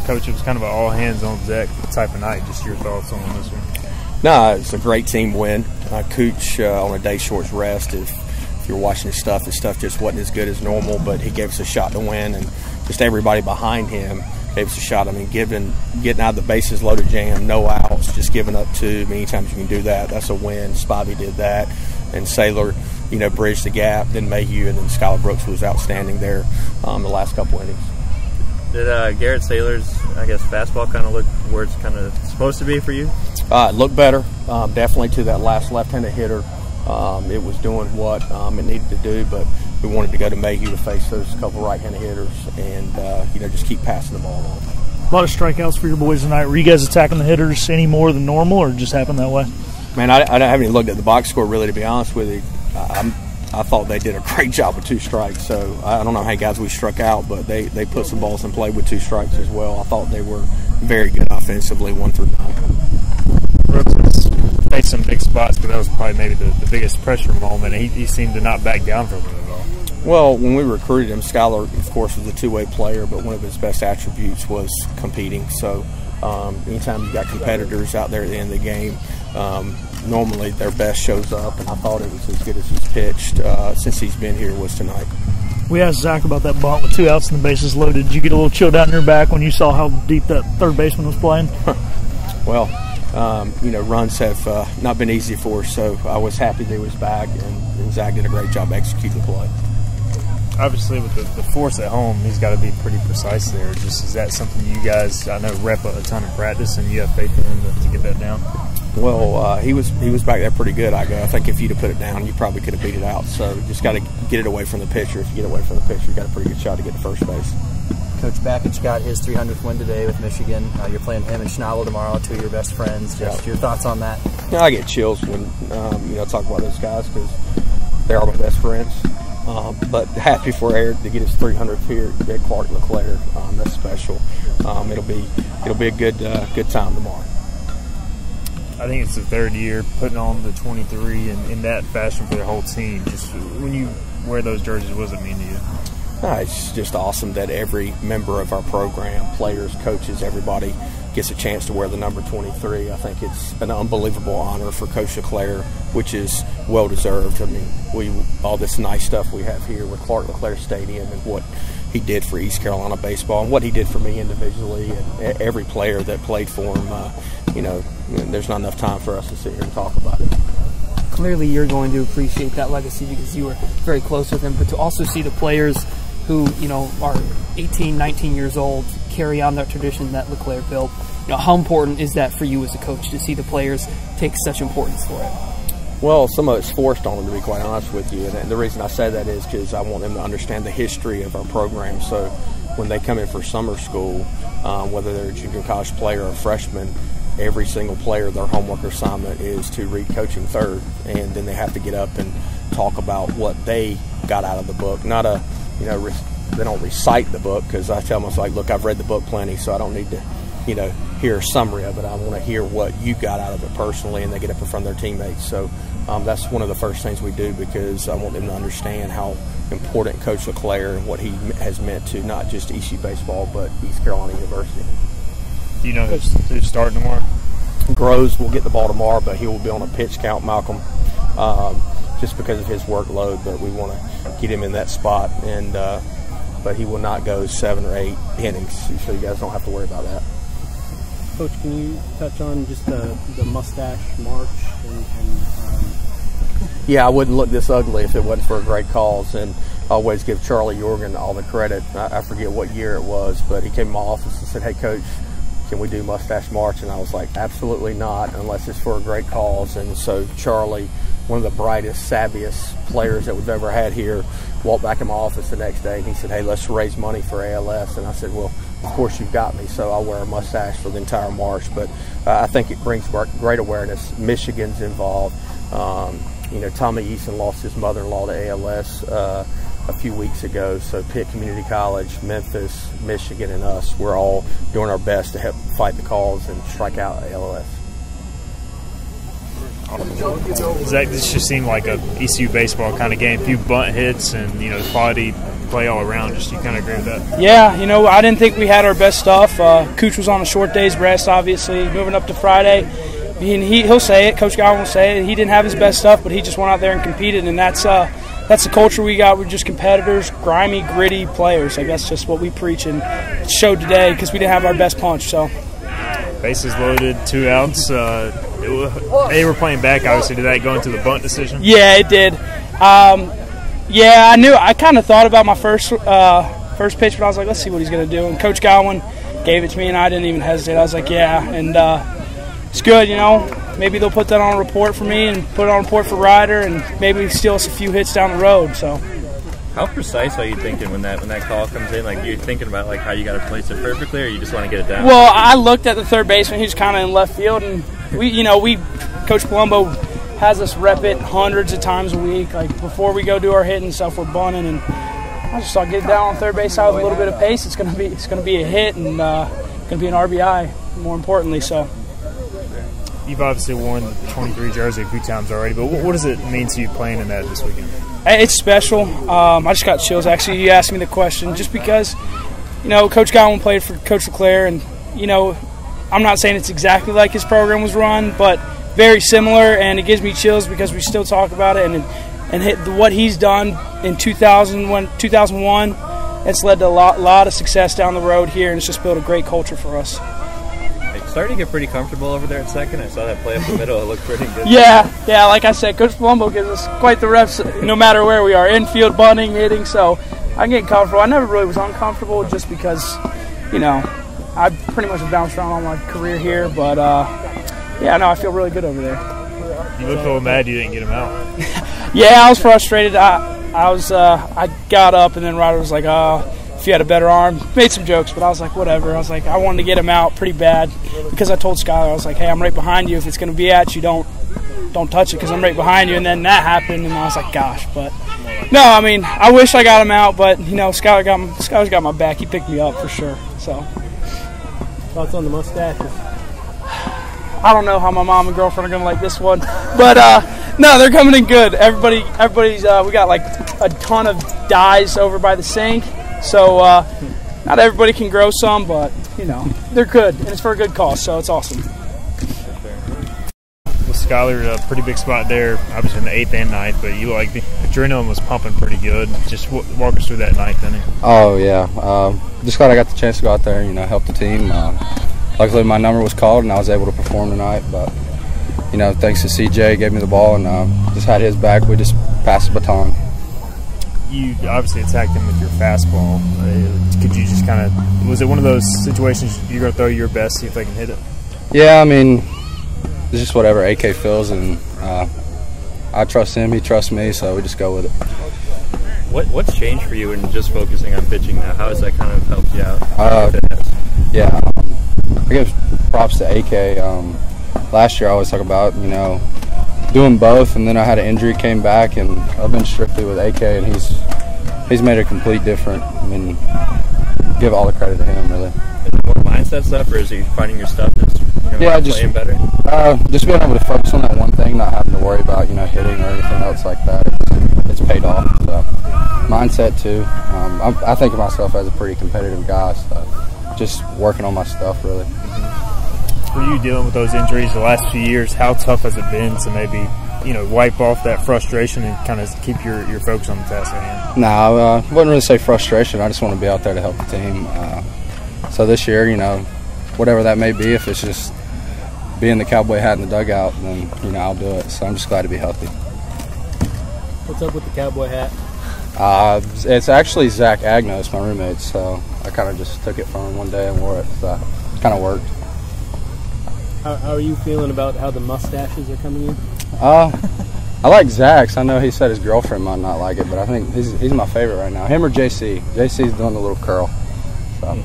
Coach, it was kind of an all-hands-on-deck type of night. Just your thoughts on this one? No, it's a great team win. Cooch, on a day short's rest, if you're watching his stuff just wasn't as good as normal, but he gave us a shot to win, and just everybody behind him gave us a shot. I mean, getting out of the bases loaded jam, no outs, just giving up two. Many times you can do that. That's a win. Spivey did that, and Saylor, bridged the gap. Then Mayhew, and then Skylar Brooks was outstanding there the last couple innings. Did Garrett Saylor's, fastball kind of look where it's kind of supposed to be for you? It looked better, definitely to that last left-handed hitter. It was doing what it needed to do, but we wanted to go to Mayhew to face those couple right-handed hitters and, just keep passing the ball along. A lot of strikeouts for your boys tonight. Were you guys attacking the hitters any more than normal, or just happened that way? Man, I haven't even looked at the box score, really, to be honest with you. I thought they did a great job with 2 strikes. So I don't know how many guys we struck out, but they put some balls in play with 2 strikes as well. I thought they were very good offensively, 1 through 9. Brooks has faced some big spots, but that was probably maybe the biggest pressure moment. He seemed to not back down from it at all. Well, when we recruited him, Skylar, of course, was a two-way player, but one of his best attributes was competing. So anytime you got competitors out there at the end of the game, normally their best shows up, and I thought it was as good as he's pitched since he's been here was tonight. We asked Zach about that bunt with 2 outs and the bases loaded. Did you get a little chill down your back when you saw how deep that third baseman was playing? Well, runs have not been easy for us, so I was happy that he was back, and Zach did a great job executing the play. Obviously, with the force at home, he's got to be pretty precise there. Just is that something you guys, I know, rep a ton in practice, and you have faith in him to get that down? Well, he was back there pretty good. I think if you'd have put it down, you probably could have beat it out. So just got to get it away from the pitcher. If you get away from the pitcher, you got a pretty good shot to get to first base. Coach Bakich got his 300th win today with Michigan. You're playing him and Schnabel tomorrow, 2 of your best friends. Just your thoughts on that? I get chills when talk about those guys because they're all my best friends. But happy for Eric to get his 300th here at Keith LeClair. That's special. It'll be a good time tomorrow. I think it's the 3rd year putting on the 23 and in that fashion for the whole team. Just when you wear those jerseys, what does it mean to you? It's just awesome that every member of our program, players, coaches, everybody gets a chance to wear the number 23. I think it's an unbelievable honor for Coach LeClair, which is well-deserved. I mean, all this nice stuff we have here with Keith LeClair Stadium and what he did for East Carolina baseball and what he did for me individually and every player that played for him. There's not enough time for us to sit here and talk about it. Clearly you're going to appreciate that legacy because you were very close with him, but to also see the players who, are 18, 19 years old carry on that tradition that LeClair built. How important is that for you as a coach to see the players take such importance for it? Well, some of it's forced on them, to be quite honest with you. And the reason I say that is because I want them to understand the history of our program. So when they come in for summer school, whether they're a junior college player or a freshman, every single player, their homework assignment is to read Coaching Third. And then they have to get up and talk about what they got out of the book. Not a, they don't recite the book because I tell them, it's like, look, I've read the book plenty, so I don't need to, hear a summary of it. I want to hear what you got out of it personally, and they get up in front of their teammates. So that's one of the first things we do because I want them to understand how important Coach LeClair and what he has meant to not just ECU baseball but East Carolina University. Do you know who's starting tomorrow? Groves will get the ball tomorrow, but he will be on a pitch count, Malcolm, just because of his workload. But we want to get him in that spot, and but he will not go 7 or 8 innings, so you guys don't have to worry about that. Coach, can you touch on just the mustache march? Yeah, I wouldn't look this ugly if it wasn't for a great cause, and I always give Charlie Jorgen all the credit. I forget what year it was, but he came to my office and said, "Hey, Coach, can we do mustache march?" And I was like, absolutely not, unless it's for a great cause. And so Charlie, one of the brightest, savviest players that we've ever had here, walked back in my office the next day and he said, "Hey, let's raise money for ALS." And I said, "Well, of course you've got me." So I'll wear a mustache for the entire march. But I think it brings great awareness. Michigan's involved. Tommy Eason lost his mother-in-law to ALS a few weeks ago. So Pitt Community College, Memphis, Michigan, and us, we're all doing our best to help fight the cause and strike out ALS. Zach, this just seemed like a ECU baseball kind of game. A few bunt hits and quality play all around. Just you kind of agree with that? Yeah, you know, I didn't think we had our best stuff. Cooch was on a short day's rest, obviously, moving up to Friday. He'll say it. Coach Godwin will say it. He didn't have his best stuff, but he just went out there and competed, and that's the culture we got. We're just competitors, grimy, gritty players. Like, that's just what we preach, and it showed today because we didn't have our best punch. So, bases loaded, 2 outs. They were playing back, obviously. Did that go into the bunt decision? Yeah, it did. Yeah, I knew. I kind of thought about my first pitch, but I was like, let's see what he's going to do. And Coach Godwin gave it to me, and I didn't even hesitate. I was like, yeah, and it's good, you know. Maybe they'll put that on a report for me and put it on a report for Ryder, and maybe steal us a few hits down the road. So, how precise are you thinking when that call comes in? Like, you're thinking about like how you got to place it perfectly, or you just want to get it down? Well, I looked at the third baseman. He was kind of in left field, and Coach Palumbo has us rep it hundreds of times a week. Like, before we go do our hitting stuff, we're bunting, and I just thought, get it down on third base out with a little bit of pace. It's gonna be a hit, and gonna be an RBI, more importantly. So. You've obviously worn the 23 jersey a few times already, but what does it mean to you playing in that this weekend? It's special. I just got chills. Actually, you asked me the question just because, you know, Coach Godwin played for Coach LeClair, and, you know, I'm not saying it's exactly like his program was run, but very similar, and it gives me chills because we still talk about it, and what he's done in 2001, it's led to a lot of success down the road here, and it's just built a great culture for us. Starting to get pretty comfortable over there at second. I saw that play up the middle. It looked pretty good. Yeah, like I said, Coach Palumbo gives us quite the reps no matter where we are, infield, bunting, hitting, so I'm getting comfortable. I never really was uncomfortable just because, you know, I pretty much have bounced around all my career here, but, yeah, no, I feel really good over there. You look a little mad you didn't get him out. Yeah, I was frustrated. I got up, and then Ryder was like, if you had a better arm, made some jokes, but I was like, whatever. I was like, I wanted to get him out pretty bad because I told Skylar, I was like, hey, I'm right behind you. If it's going to be at you, don't touch it because I'm right behind you. And then that happened, and I was like, gosh. But no, I mean, I wish I got him out, but, you know, Skylar's got my back. He picked me up for sure. So, thoughts on the mustaches? I don't know how my mom and girlfriend are going to like this one, but no, they're coming in good. Everybody's we got like a ton of dyes over by the sink. So not everybody can grow some, but, you know, they're good, and it's for a good cause, so it's awesome. Well, Skylar, a pretty big spot there, obviously in the 8th and 9th, but you like the adrenaline was pumping pretty good. Just walk us through that 9th inning. Oh, yeah. Just glad I got the chance to go out there and, you know, help the team. Luckily, my number was called, and I was able to perform tonight, but, you know, thanks to CJ, gave me the ball, and just had his back. We just passed the baton. You obviously attacked him with your fastball. Could you just kind of – was it one of those situations you're going to throw your best, see if they can hit it? Yeah, I mean, it's just whatever AK feels, and I trust him, he trusts me, so we just go with it. What's changed for you in just focusing on pitching now? How has that kind of helped you out? I give props to AK. Last year I always talk about, you know, doing both, and then I had an injury, came back, and I've been strictly with AK, and he's made a complete difference. I mean, give all the credit to him, really. Is it more mindset stuff, or is he finding your stuff that's, you know, playing better? Just being able to focus on that one thing, not having to worry about, you know, hitting or anything else like that. It's paid off. So mindset too. I think of myself as a pretty competitive guy, so just working on my stuff, really. For you dealing with those injuries the last few years, how tough has it been to maybe, you know, wipe off that frustration and kind of keep your focus on the task at hand? No, I wouldn't really say frustration. I just want to be out there to help the team. So this year, you know, whatever that may be, if it's just being the cowboy hat in the dugout, then, you know, I'll do it. So I'm just glad to be healthy. What's up with the cowboy hat? It's actually Zach Agnos, my roommate, so I kind of just took it from him one day and wore it. So it kind of worked. How are you feeling about how the mustaches are coming in? I like Zach's. I know he said his girlfriend might not like it, but I think he's my favorite right now. Him or JC. JC's doing the little curl. So.